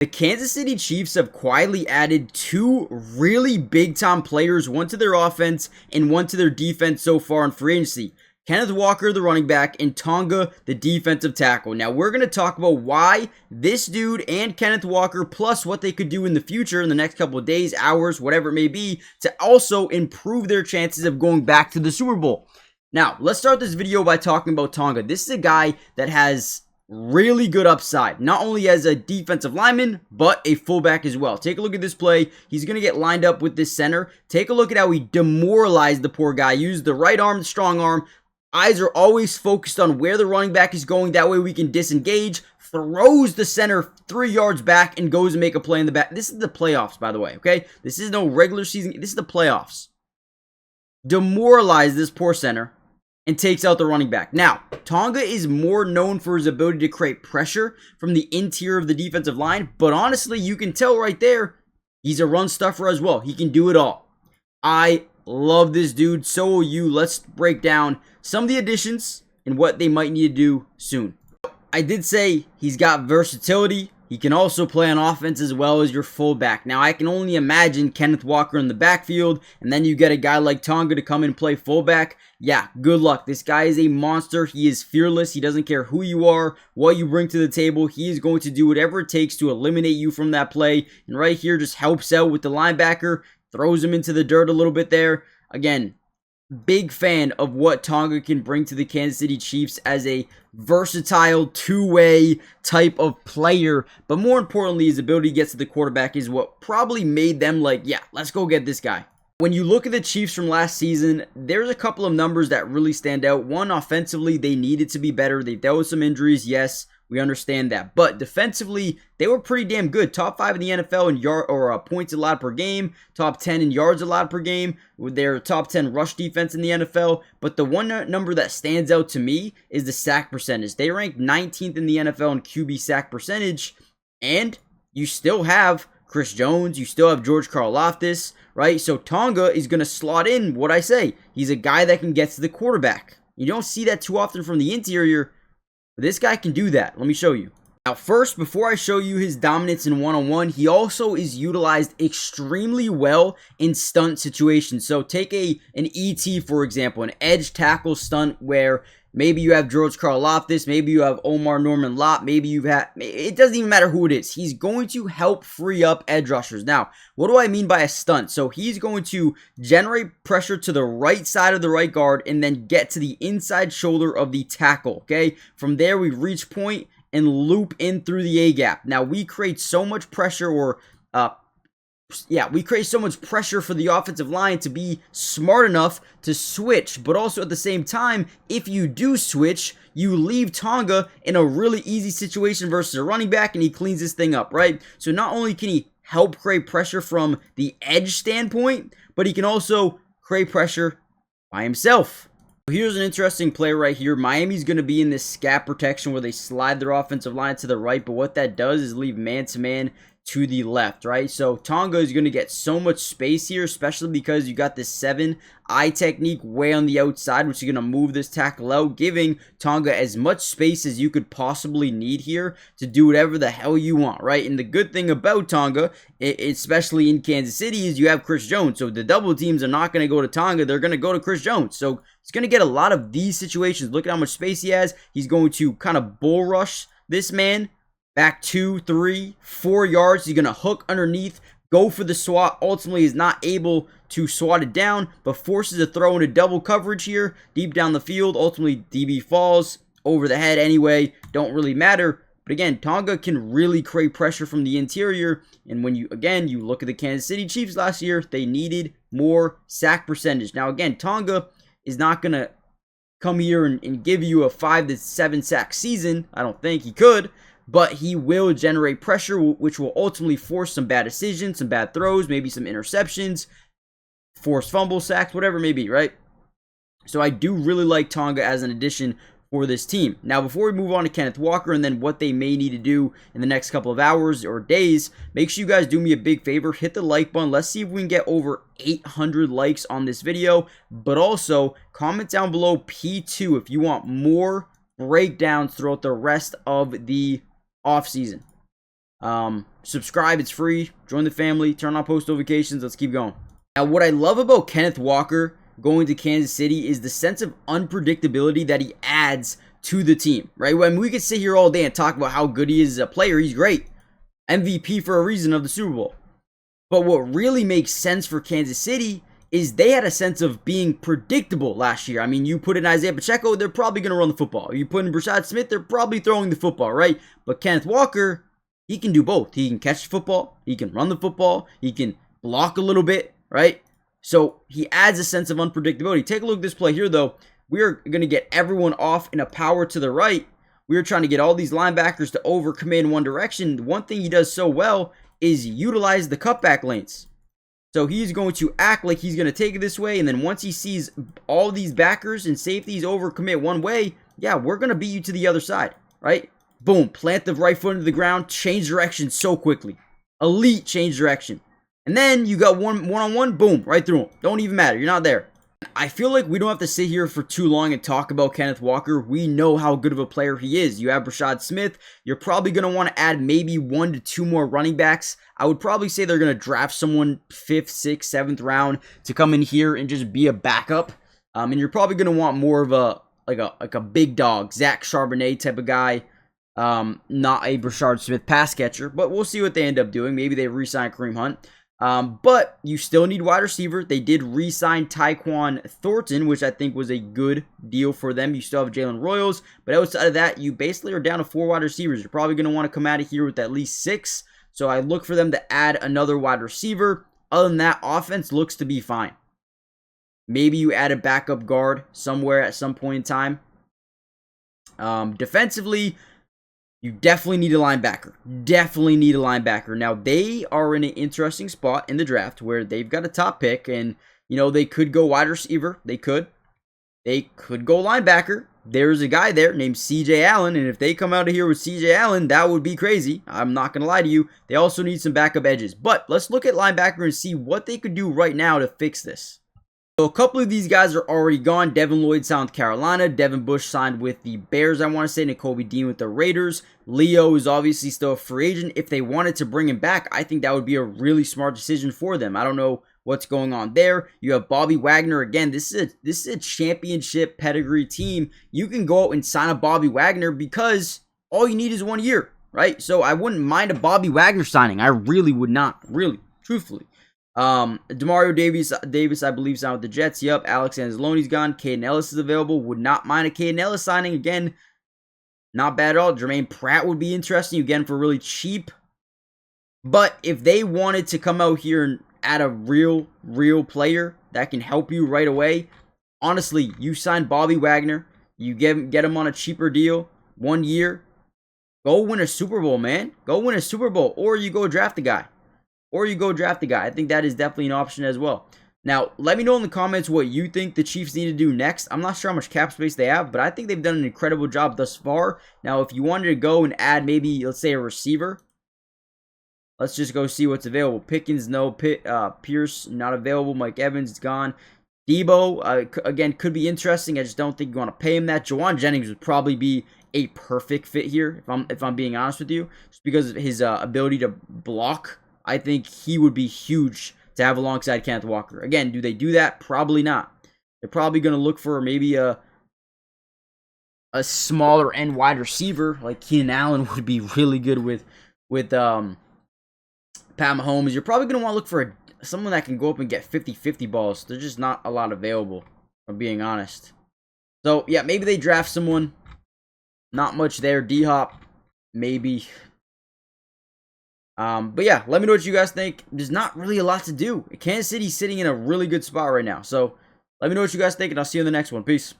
The Kansas City Chiefs have quietly added two really big-time players, one to their offense and one to their defense so far in free agency. Kenneth Walker, the running back, and Tonga, the defensive tackle. Now, we're going to talk about why this dude and Kenneth Walker, plus what they could do in the future in the next couple of days, hours, whatever it may be, to also improve their chances of going back to the Super Bowl. Now, let's start this video by talking about Tonga. This is a guy that has really good upside, not only as a defensive lineman, but a fullback as well. Take a look at this play. He's going to get lined up with this center. Take a look at how he demoralized the poor guy. Used the right arm, the strong arm. Eyes are always focused on where the running back is going. That way we can disengage. Throws the center 3 yards back and goes and make a play in the back. This is the playoffs, by the way, okay? This is no regular season. This is the playoffs. Demoralize this poor center and takes out the running back. Now, Tonga is more known for his ability to create pressure from the interior of the defensive line, but honestly, you can tell right there, he's a run stuffer as well. He can do it all. I love this dude. So will you. Let's break down some of the additions and what they might need to do soon. I did say he's got versatility. He can also play on offense as well as your fullback. Now, I can only imagine Kenneth Walker in the backfield, and then you get a guy like Tonga to come and play fullback. Yeah, good luck. This guy is a monster. He is fearless. He doesn't care who you are, what you bring to the table. He is going to do whatever it takes to eliminate you from that play. And right here just helps out with the linebacker, throws him into the dirt a little bit there. Again, big fan of what Tonga can bring to the Kansas City Chiefs as a versatile two-way type of player. But more importantly, his ability to get to the quarterback is what probably made them like, yeah, let's go get this guy. When you look at the Chiefs from last season, there's a couple of numbers that really stand out. One, offensively, they needed to be better. They dealt with some injuries, yes. We understand that. But defensively, they were pretty damn good. Top 5 in the NFL in points allowed per game. Top 10 in yards allowed per game. With their top 10 rush defense in the NFL. But the one number that stands out to me is the sack percentage. They ranked 19th in the NFL in QB sack percentage. And you still have Chris Jones. You still have George Karlaftis, right? So Tonga is going to slot in what I say. He's a guy that can get to the quarterback. You don't see that too often from the interior. This guy can do that. Let me show you. Now, first, before I show you his dominance in one-on-one, he also is utilized extremely well in stunt situations. So take an ET, for example, an edge tackle stunt where maybe you have George Karlaftis, maybe you have Omar Norman Lott, maybe you have, it doesn't even matter who it is. He's going to help free up edge rushers. Now, what do I mean by a stunt? So he's going to generate pressure to the right side of the right guard and then get to the inside shoulder of the tackle, okay? From there, we reach point and loop in through the A-gap. Now, we create so much pressure we create so much pressure for the offensive line to be smart enough to switch. But also at the same time, if you do switch, you leave Tonga in a really easy situation versus a running back, and he cleans this thing up, right? So not only can he help create pressure from the edge standpoint, but he can also create pressure by himself. Here's an interesting play right here. Miami's going to be in this scat protection where they slide their offensive line to the right, but what that does is leave man-to-man to the left, right? So Tonga is going to get so much space here, especially because you got this 7-eye technique way on the outside, which is going to move this tackle out, giving Tonga as much space as you could possibly need here to do whatever the hell you want, right? And the good thing about Tonga, especially in Kansas City, is you have Chris Jones. So the double teams are not going to go to Tonga. They're going to go to Chris Jones. So he's going to get a lot of these situations. Look at how much space he has. He's going to kind of bull rush this man back 2, 3, 4 yards. He's going to hook underneath, go for the swat. Ultimately, is not able to swat it down, but forces a throw into double coverage here, deep down the field. Ultimately, DB falls over the head anyway. Don't really matter. But again, Tonga can really create pressure from the interior. And when you look at the Kansas City Chiefs last year, they needed more sack percentage. Now, again, Tonga is not going to come here and give you a 5 to 7 sack season. I don't think he could. But he will generate pressure, which will ultimately force some bad decisions, some bad throws, maybe some interceptions, force fumble sacks, whatever it may be, right? So I do really like Tonga as an addition for this team. Now, before we move on to Kenneth Walker and then what they may need to do in the next couple of hours or days, make sure you guys do me a big favor. Hit the like button. Let's see if we can get over 800 likes on this video. But also, comment down below P2 if you want more breakdowns throughout the rest of the off season. subscribe. It's free. Join the family. Turn on post notifications. Let's keep going. Now, what I love about Kenneth Walker going to Kansas City is the sense of unpredictability that he adds to the team, right? When we could sit here all day and talk about how good he is as a player, he's great. MVP for a reason of the Super Bowl. But what really makes sense for Kansas City is they had a sense of being predictable last year. I mean, you put in Isaiah Pacheco, they're probably going to run the football. You put in Brashad Smith, they're probably throwing the football, right? But Kenneth Walker, he can do both. He can catch the football, he can run the football, he can block a little bit, right? So he adds a sense of unpredictability. Take a look at this play here, though. We are going to get everyone off in a power to the right. We are trying to get all these linebackers to overcommit in one direction. One thing he does so well is utilize the cutback lanes. So he's going to act like he's going to take it this way, and then once he sees all these backers and safeties overcommit one way, yeah, we're going to beat you to the other side, right? Boom, plant the right foot into the ground, change direction so quickly. Elite change direction. And then you got one-on-one, boom, right through him. Don't even matter, you're not there. I feel like we don't have to sit here for too long and talk about Kenneth Walker. We know how good of a player he is. You have Brashad Smith. You're probably going to want to add maybe 1 to 2 more running backs. I would probably say they're going to draft someone 5th, 6th, 7th round to come in here and just be a backup. And you're probably going to want more of a big dog, Zach Charbonnet type of guy. Not a Brashad Smith pass catcher, but we'll see what they end up doing. Maybe they re-sign Kareem Hunt. But you still need wide receiver. They did re-sign Tyquan Thornton, which I think was a good deal for them. You still have Jalen Royals, but outside of that, you basically are down to 4 wide receivers. You're probably going to want to come out of here with at least 6. So I look for them to add another wide receiver. Other than that, offense looks to be fine. Maybe you add a backup guard somewhere at some point in time. Defensively, you definitely need a linebacker. Definitely need a linebacker. Now, they are in an interesting spot in the draft where they've got a top pick, and, you know, they could go wide receiver. They could go linebacker. There's a guy there named C.J. Allen, and if they come out of here with C.J. Allen, that would be crazy. I'm not going to lie to you. They also need some backup edges. But let's look at linebacker and see what they could do right now to fix this. So a couple of these guys are already gone. Devin Lloyd, South Carolina. Devin Bush signed with the Bears, I want to say. Nakobe Dean with the Raiders. Leo is obviously still a free agent. If they wanted to bring him back, I think that would be a really smart decision for them. I don't know what's going on there. You have Bobby Wagner. Again, this is a championship pedigree team. You can go out and sign a Bobby Wagner because all you need is 1 year, right? So I wouldn't mind a Bobby Wagner signing. I really would not, really, truthfully. Demario Davis, I believe, signed with the Jets. Yep. Alex Anzalone's gone. Caden Ellis is available. Would not mind a Caden Ellis signing. Again, not bad at all. Jermaine Pratt would be interesting, again, for really cheap. But if they wanted to come out here and add a real player that can help you right away, honestly, you sign Bobby Wagner. You get him on a cheaper deal. 1 year. Go win a Super Bowl, man. Go win a Super Bowl. Or you go draft a guy. I think that is definitely an option as well. Now, let me know in the comments what you think the Chiefs need to do next. I'm not sure how much cap space they have, but I think they've done an incredible job thus far. Now, if you wanted to go and add maybe, let's say, a receiver, let's just go see what's available. Pickens, no. Pierce, not available. Mike Evans, is gone. Debo, again, could be interesting. I just don't think you want to pay him that. Jawan Jennings would probably be a perfect fit here, if I'm being honest with you, just because of his ability to block. I think he would be huge to have alongside Kenneth Walker. Again, do they do that? Probably not. They're probably going to look for maybe a smaller end wide receiver like Keenan Allen would be really good with Pat Mahomes. You're probably going to want to look for someone that can go up and get 50-50 balls. There's just not a lot available, if I'm being honest. So, yeah, maybe they draft someone. Not much there. D-Hop, maybe. But yeah, let me know what you guys think. There's not really a lot to do. Kansas City's sitting in a really good spot right now. So let me know what you guys think, and I'll see you in the next one. Peace.